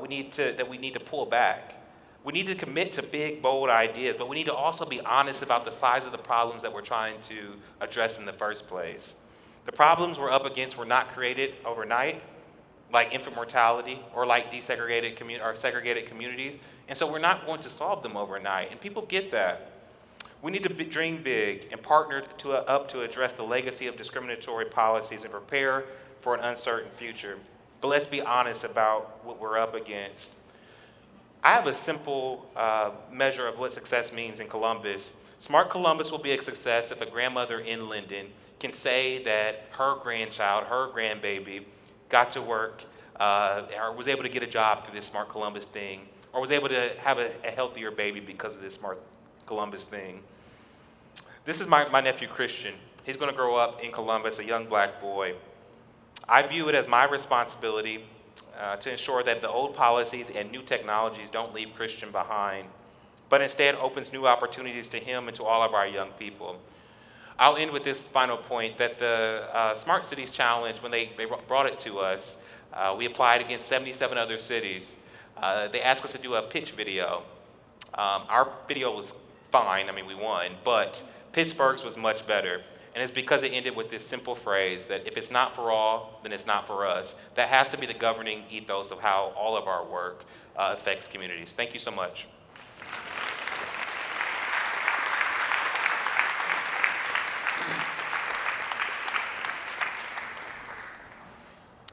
we need to pull back. We need to commit to big, bold ideas, but we need to also be honest about the size of the problems that we're trying to address in the first place. The problems we're up against were not created overnight, like infant mortality or like segregated communities, and so we're not going to solve them overnight, and people get that. We need to dream big and partner to address the legacy of discriminatory policies and prepare for an uncertain future. But let's be honest about what we're up against. I have a simple measure of what success means in Columbus. Smart Columbus will be a success if a grandmother in Linden can say that her grandchild, her grandbaby, got to work, or was able to get a job through this Smart Columbus thing, or was able to have a healthier baby because of this Smart Columbus thing. This is my nephew Christian. He's going to grow up in Columbus, a young black boy. I view it as my responsibility to ensure that the old policies and new technologies don't leave Christian behind, but instead opens new opportunities to him and to all of our young people. I'll end with this final point, that the Smart Cities Challenge, when they brought it to us, we applied against 77 other cities. They asked us to do a pitch video. Our video was fine, I mean, we won, but Pittsburgh's was much better. And it's because it ended with this simple phrase that if it's not for all, then it's not for us. That has to be the governing ethos of how all of our work affects communities. Thank you so much.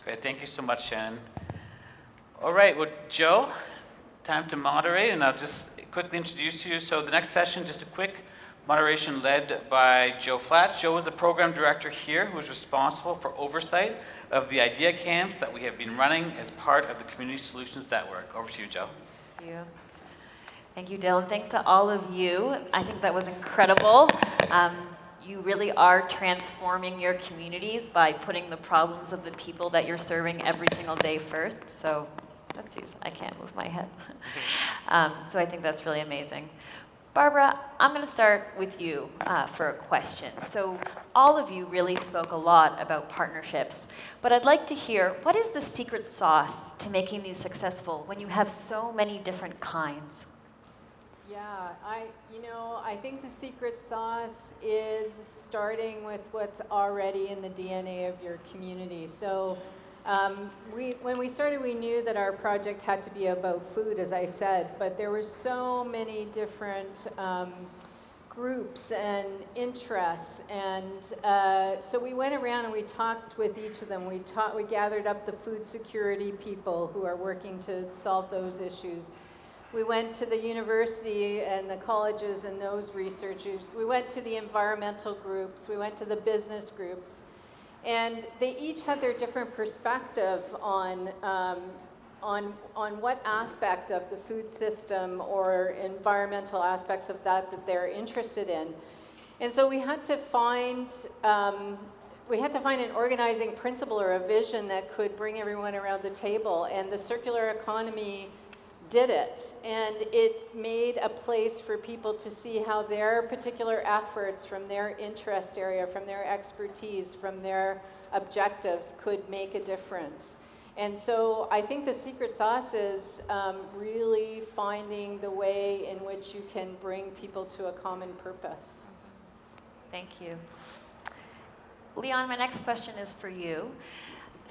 Great, thank you so much, Shannon. All right, well, Joe, time to moderate, and I'll just quickly introduce you. So the next session, just a quick moderation led by Joe Flatch. Joe is the program director here who is responsible for oversight of the idea camps that we have been running as part of the Community Solutions Network. Over to you, Joe. Thank you. Thank you, Dylan. Thanks to all of you. I think that was incredible. You really are transforming your communities by putting the problems of the people that you're serving every single day first. So, I can't move my head. So I think that's really amazing. Barbara, I'm going to start with you for a question. So all of you really spoke a lot about partnerships, but I'd like to hear, what is the secret sauce to making these successful when you have so many different kinds? Yeah, I think the secret sauce is starting with what's already in the DNA of your community. So when we started, we knew that our project had to be about food, as I said, but there were so many different groups and interests, and so we went around and we talked with each of them. We gathered up the food security people who are working to solve those issues. We went to the university and the colleges and those researchers. We went to the environmental groups. We went to the business groups. And they each had their different perspective on what aspect of the food system or environmental aspects of that they're interested in. And so we had to find an organizing principle or a vision that could bring everyone around the table. And the circular economy did it, and it made a place for people to see how their particular efforts from their interest area, from their expertise, from their objectives could make a difference. And so I think the secret sauce is really finding the way in which you can bring people to a common purpose. Thank you. Leon, my next question is for you.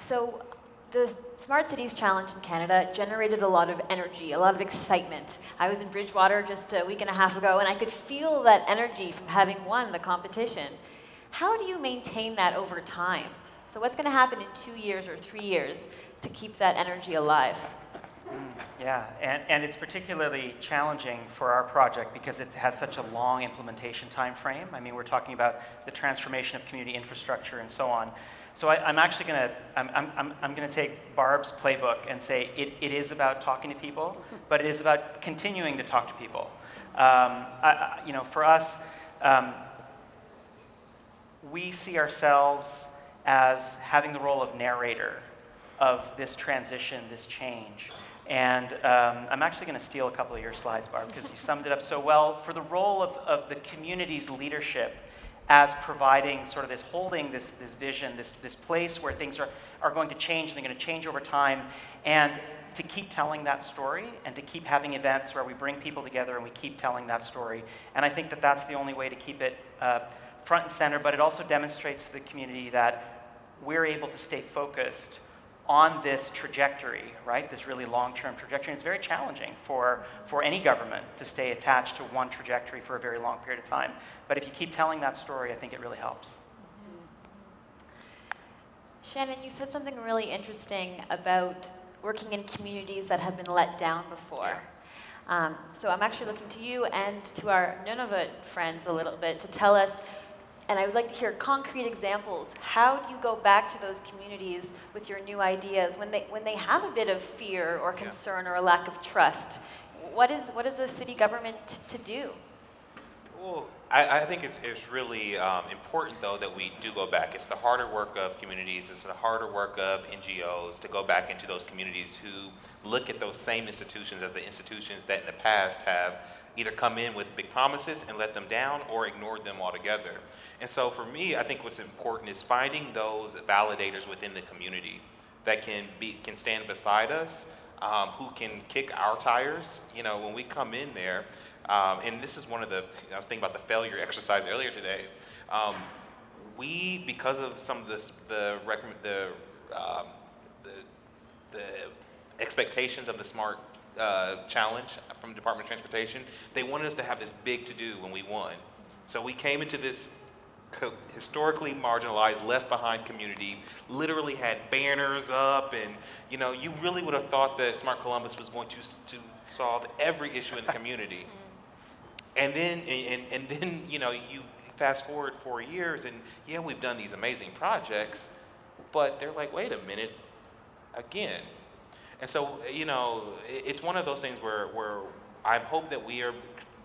So the Smart Cities Challenge in Canada generated a lot of energy, a lot of excitement. I was in Bridgewater just a week and a half ago, and I could feel that energy from having won the competition. How do you maintain that over time? So what's going to happen in 2 years or 3 years to keep that energy alive? Yeah, and it's particularly challenging for our project because it has such a long implementation time frame. I mean, we're talking about the transformation of community infrastructure and so on. So I'm actually going to I'm going to take Barb's playbook and say it is about talking to people, but it is about continuing to talk to people. For us, we see ourselves as having the role of narrator of this transition, this change. And I'm actually going to steal a couple of your slides, Barb, because you summed it up so well. For the role of the community's leadership as providing sort of this, holding this vision, this place where things are going to change, and they're going to change over time, and to keep telling that story, and to keep having events where we bring people together and we keep telling that story. And I think that that's the only way to keep it front and center, but it also demonstrates to the community that we're able to stay focused on this trajectory, right? This really long-term trajectory. And it's very challenging for any government to stay attached to one trajectory for a very long period of time. But if you keep telling that story, I think it really helps. Shannon, you said something really interesting about working in communities that have been let down before. So I'm actually looking to you and to our Nunavut friends a little bit to tell us, And I would like to hear concrete examples. How do you go back to those communities with your new ideas when they have a bit of fear or concern or a lack of trust? What is the city government to do? Well, I think it's really important, though, that we do go back. It's the harder work of communities, it's the harder work of NGOs to go back into those communities who look at those same institutions as the institutions that in the past have either come in with big promises and let them down or ignored them altogether. And so for me, I think what's important is finding those validators within the community that can stand beside us, who can kick our tires, when we come in there. And this is one of I was thinking about the failure exercise earlier today. We, because of some of the expectations of the SMART challenge from the Department of Transportation, they wanted us to have this big to-do when we won. So we came into this historically marginalized, left behind community, literally had banners up, and you really would have thought that Smart Columbus was going to solve every issue in the community. And then you fast forward 4 years, and we've done these amazing projects, but they're like, wait a minute, again. And so, it's one of those things where I hope that we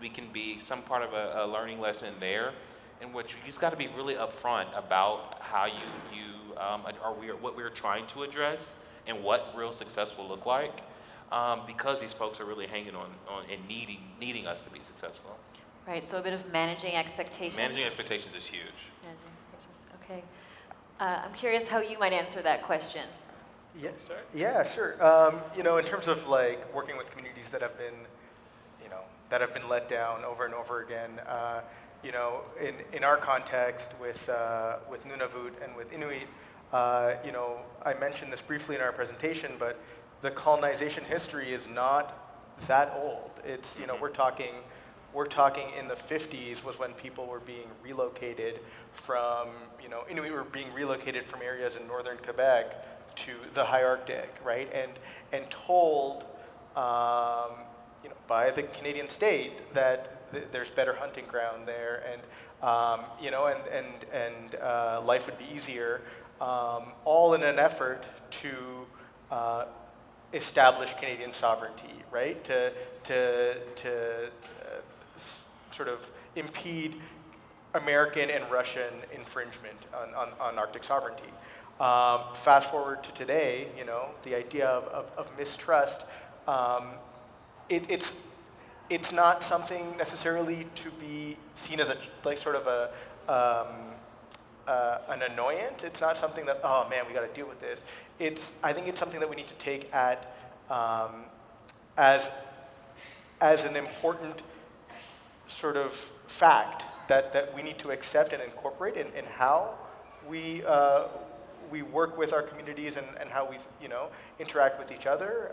can be some part of a learning lesson there, in which you just got to be really upfront about how what we're trying to address and what real success will look like, because these folks are really hanging on and needing us to be successful. Right. So a bit of managing expectations. Managing expectations is huge. Managing expectations. Okay. I'm curious how you might answer that question. Yeah, sure. In terms of like working with communities that have been, let down over and over again, in our context with Nunavut and with Inuit, I mentioned this briefly in our presentation, but the colonization history is not that old. It's we're talking in the 50s was when people were being relocated from Inuit were being relocated from areas in northern Quebec to the high Arctic, right? And told, by the Canadian state that there's better hunting ground there, and life would be easier, all in an effort to establish Canadian sovereignty, right? To sort of impede American and Russian infringement on Arctic sovereignty. Fast forward to today, the idea of mistrust, it's not something necessarily to be seen as an annoyance. It's not something that, oh man, we got to deal with this. I think it's something that we need to take at as an important sort of fact that we need to accept and incorporate in how we work with our communities and how we interact with each other.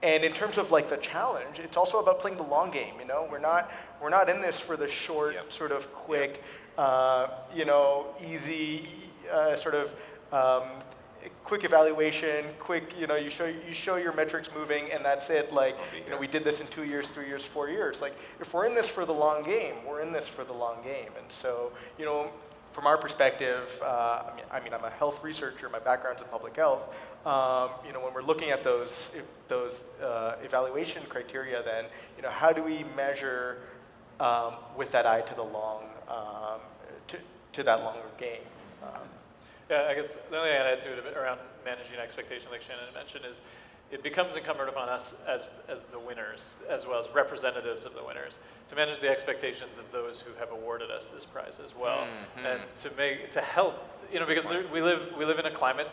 And in terms of like the challenge, it's also about playing the long game. We're not in this for the short, sort of quick, easy, sort of quick evaluation, quick. You show your metrics moving, and that's it. Like we did this in 2 years, 3 years, 4 years. Like if we're in this for the long game, we're in this for the long game. And so from our perspective, I'm a health researcher. My background's in public health. When we're looking at those evaluation criteria, then how do we measure with that eye to the long to that longer game? Yeah, I guess the only thing I'd add to it a bit around managing expectation, like Shannon mentioned, is it becomes incumbent upon us as the winners, as well as representatives of the winners, to manage the expectations of those who have awarded us this prize as well, and to help, because we live in a climate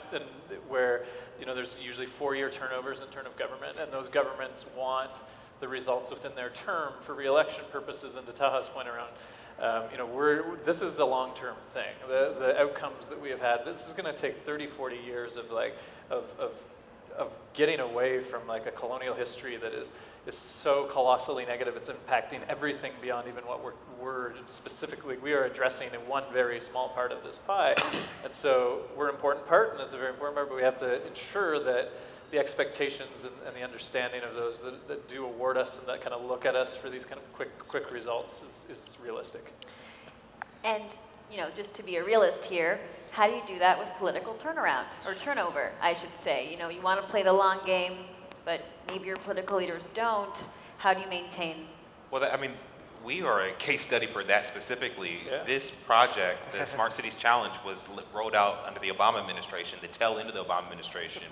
where there's usually 4-year turnovers in terms of government, and those governments want the results within their term for re-election purposes. And to Taha's point around, this is a long-term thing. The outcomes that we have had, this is going to take 30, 40 years of getting away from like a colonial history that is so colossally negative. It's impacting everything beyond even what we're specifically, we are addressing in one very small part of this pie. And so we're an important part, and it's a very important part, but we have to ensure that the expectations and the understanding of those that do award us and that kind of look at us for these kind of quick results is realistic. And just to be a realist here, how do you do that with political turnaround, or turnover, I should say? You want to play the long game, but maybe your political leaders don't. How do you maintain? Well, we are a case study for that specifically. Yeah. This project, the Smart Cities Challenge, was rolled out under the Obama administration, the tail end of the Obama administration.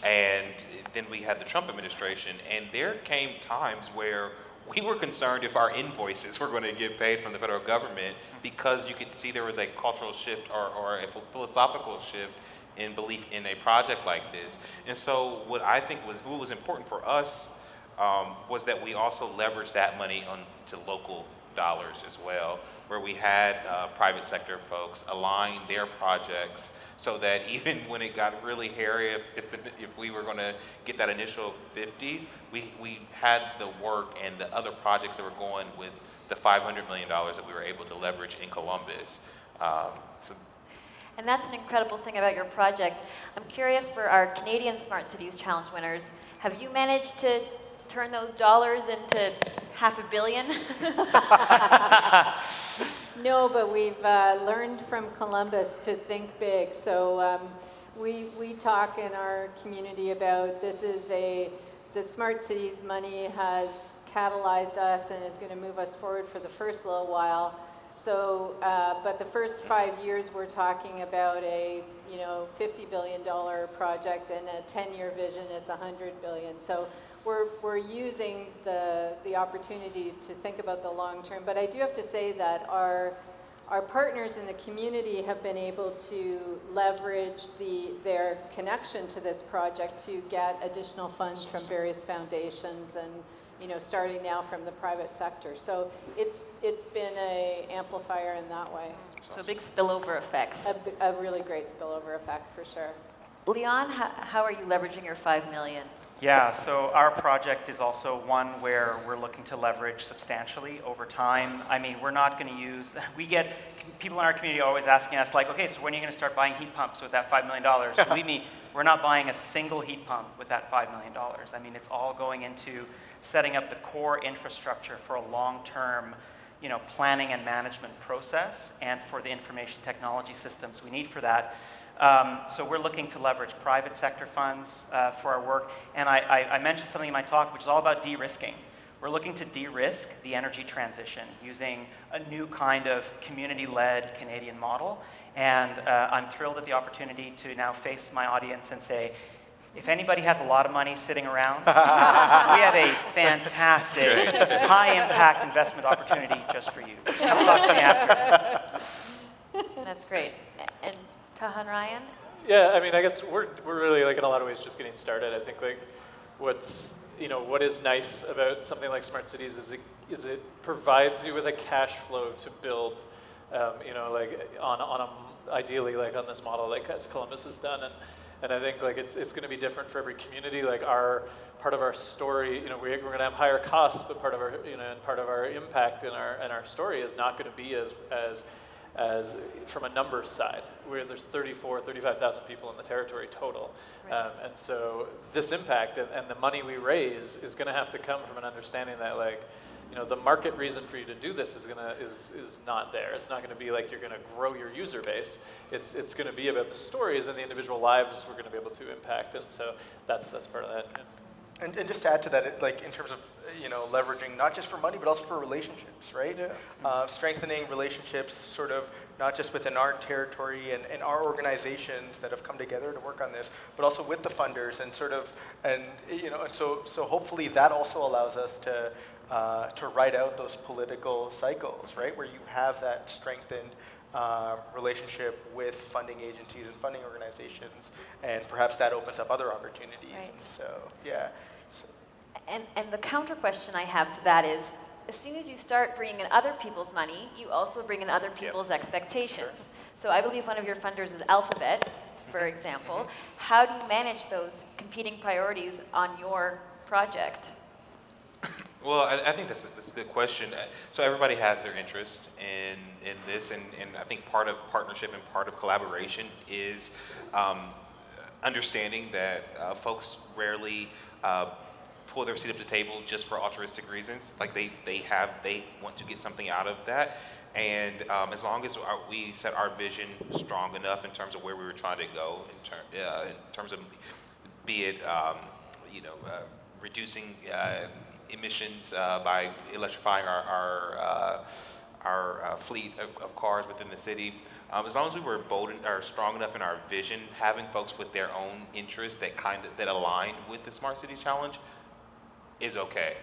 And then we had the Trump administration. And there came times where we were concerned if our invoices were going to get paid from the federal government, because you could see there was a cultural shift or a philosophical shift in belief in a project like this. And so what I think was important for us was that we also leveraged that money to local dollars as well, where we had private sector folks align their projects so that even when it got really hairy, if we were going to get that initial 50, we had the work and the other projects that were going with the $500 million that we were able to leverage in Columbus. And that's an incredible thing about your project. I'm curious, for our Canadian Smart Cities Challenge winners, have you managed to turn those dollars into $500 million? No, but we've learned from Columbus to think big. So we talk in our community about the Smart Cities money has catalyzed us and is going to move us forward for the first little while. So, but the first 5 years we're talking about a $50 billion project, and a 10-year vision it's $100 billion. So we're using the opportunity to think about the long term. But I do have to say that our partners in the community have been able to leverage their connection to this project to get additional funds from various foundations, and starting now from the private sector. So it's been an amplifier in that way. So big spillover effects. A really great spillover effect for sure. Leon, how are you leveraging your $5 million? Yeah, so our project is also one where we're looking to leverage substantially over time. I mean, we're not going to use, we get people in our community always asking us, like, okay, so when are you going to start buying heat pumps with that $5 million? Believe me, we're not buying a single heat pump with that $5 million. I mean, it's all going into setting up the core infrastructure for a long-term, planning and management process, and for the information technology systems we need for that. So we're looking to leverage private sector funds for our work. And I mentioned something in my talk, which is all about de-risking. We're looking to de-risk the energy transition using a new kind of community-led Canadian model. And I'm thrilled at the opportunity to now face my audience and say, if anybody has a lot of money sitting around, we have a fantastic, high-impact investment opportunity just for you. Come talk to me after. That's great. And Taha and Ryan? Yeah, I mean, I guess we're really, like, in a lot of ways just getting started. I think, like, what is nice about something like Smart Cities is it provides you with a cash flow to build, like ideally, like, on this model, like as Columbus has done. And I think, like, it's going to be different for every community. Like, part of our story, we're going to have higher costs, but part of our, and part of our impact in our story is not going to be as from a numbers side, where there's 35,000 people in the territory total. Right. And so this impact and the money we raise is going to have to come from an understanding that, like, the market reason for you to do this is not there. It's not going to be like you're going to grow your user base. It's going to be about the stories and the individual lives we're going to be able to impact. And so that's part of that. And just to add to that, like, in terms of leveraging not just for money but also for relationships, right? Yeah. Strengthening relationships, sort of not just within our territory and our organizations that have come together to work on this, but also with the funders, and so hopefully that also allows us to ride out those political cycles, right, where you have that strengthened relationship with funding agencies and funding organizations, and perhaps that opens up other opportunities. Right. And so, yeah. And the counter question I have to that is, as soon as you start bringing in other people's money, you also bring in other people's expectations. Sure. So I believe one of your funders is Alphabet, for example. How do you manage those competing priorities on your project? Well, I think that's a good question. So everybody has their interest in this, and I think part of partnership and part of collaboration is understanding that folks rarely pull their seat up to the table just for altruistic reasons. Like they want to get something out of that. And as long as we set our vision strong enough in terms of where we were trying to go, in terms of, be it reducing emissions by electrifying our fleet of cars within the city, as long as we were bold or strong enough in our vision, having folks with their own interests that align with the Smart City Challenge is okay.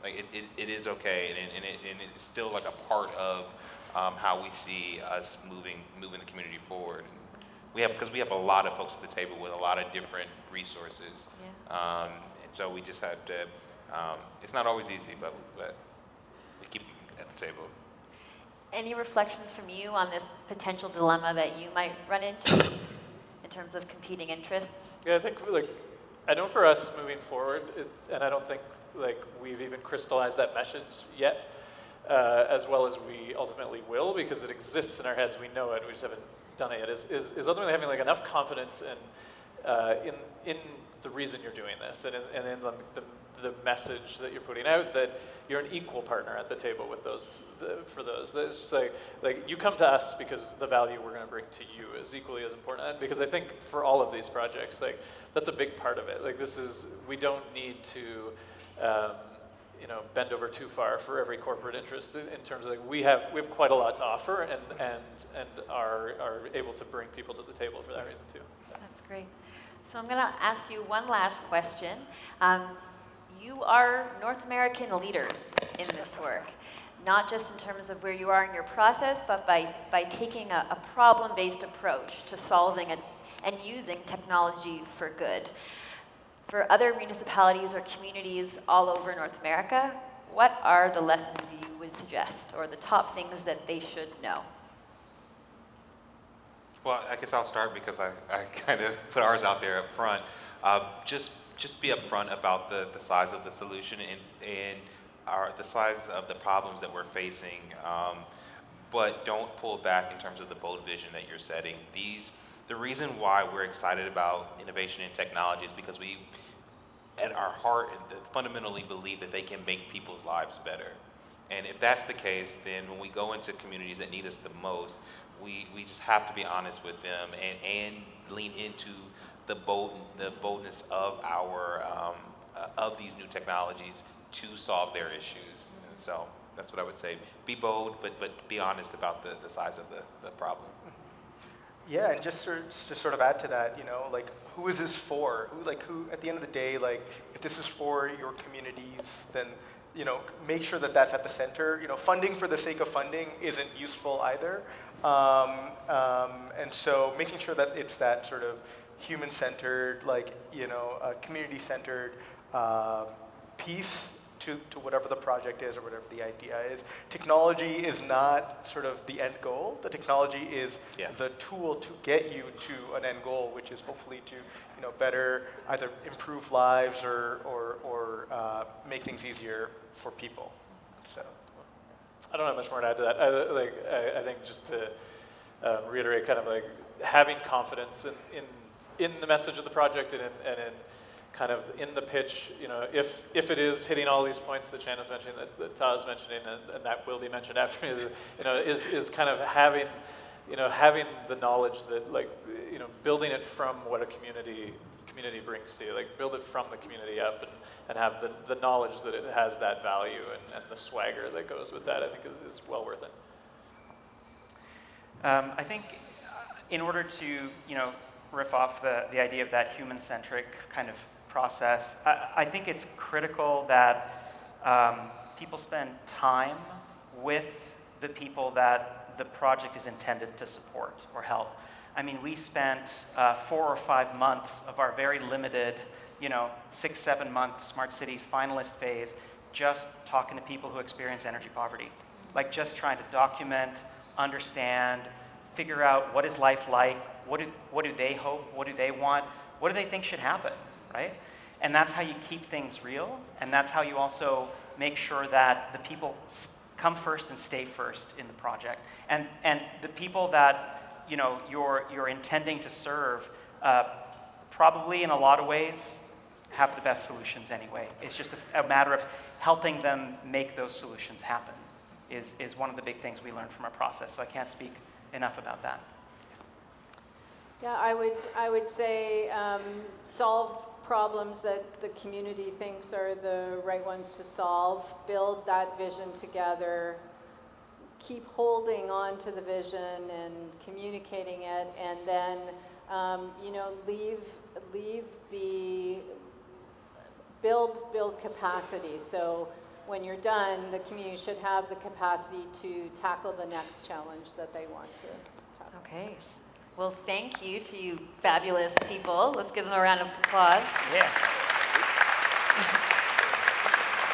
Like it is okay, and it's still like a part of how we see us moving the community forward. And because we have a lot of folks at the table with a lot of different resources, and so we just have to. It's not always easy, but we keep them at the table. Any reflections from you on this potential dilemma that you might run into in terms of competing interests? Yeah, I think I know for us moving forward, and I don't think we've even crystallized that message yet, as well as we ultimately will, because it exists in our heads. We know it. We just haven't done it yet. Is ultimately having enough confidence in the reason you're doing this, and in the message that you're putting out, that you're an equal partner at the table with those. It's just like you come to us because the value we're going to bring to you is equally as important. And because I think for all of these projects, that's a big part of it. We don't need to bend over too far for every corporate interest in terms of we have quite a lot to offer and are able to bring people to the table for that reason too. That's great. So I'm going to ask you one last question. You are North American leaders in this work, not just in terms of where you are in your process, but by taking a problem-based approach to solving and using technology for good. For other municipalities or communities all over North America, what are the lessons you would suggest, or the top things that they should know? Well, I guess I'll start because I kind of put ours out there up front. Just be upfront about the size of the solution and the size of the problems that we're facing, but don't pull back in terms of the bold vision that you're setting. The reason why we're excited about innovation and technology is because we, at our heart, fundamentally believe that they can make people's lives better. And if that's the case, then when we go into communities that need us the most, we just have to be honest with them and lean into the boldness of of these new technologies to solve their issues. And so that's what I would say. Be bold, but be honest about the size of the problem. Yeah, and just sort of add to that, who is this for? Who at the end of the day, if this is for your communities, then make sure that that's at the center. Funding for the sake of funding isn't useful either. And so making sure that it's that sort of human-centered, community-centered piece to whatever the project is or whatever the idea is. Technology is not sort of the end goal. The technology is the tool to get you to an end goal, which is hopefully to better either improve lives or make things easier for people. So I don't have much more to add to that. I think just to reiterate, kind of having confidence in the message of the project and in kind of in the pitch, if it is hitting all these points that Shannon's mentioning, that Ta's mentioning, and that will be mentioned after me, is kind of having the knowledge that building it from what a community brings to you, build it from the community up and have the knowledge that it has that value and the swagger that goes with that, I think is well worth it. I think in order to, riff off the idea of that human-centric kind of process, I think it's critical that people spend time with the people that the project is intended to support or help. I mean, we spent 4 or 5 months of our very limited, 6-7 month Smart Cities finalist phase just talking to people who experience energy poverty. Just trying to document, understand, figure out what is life like, what do they hope, what do they want, what do they think should happen, right? And that's how you keep things real, and that's how you also make sure that the people come first and stay first in the project. And the people that you're intending to serve probably in a lot of ways have the best solutions anyway. It's just a matter of helping them make those solutions happen. is one of the big things we learned from our process. So I can't speak enough about that. Yeah, I would say solve problems that the community thinks are the right ones to solve, build that vision together, keep holding on to the vision and communicating it, and then build capacity. So when you're done, the community should have the capacity to tackle the next challenge that they want to tackle. Okay. Well, thank you to you fabulous people. Let's give them a round of applause. Yeah.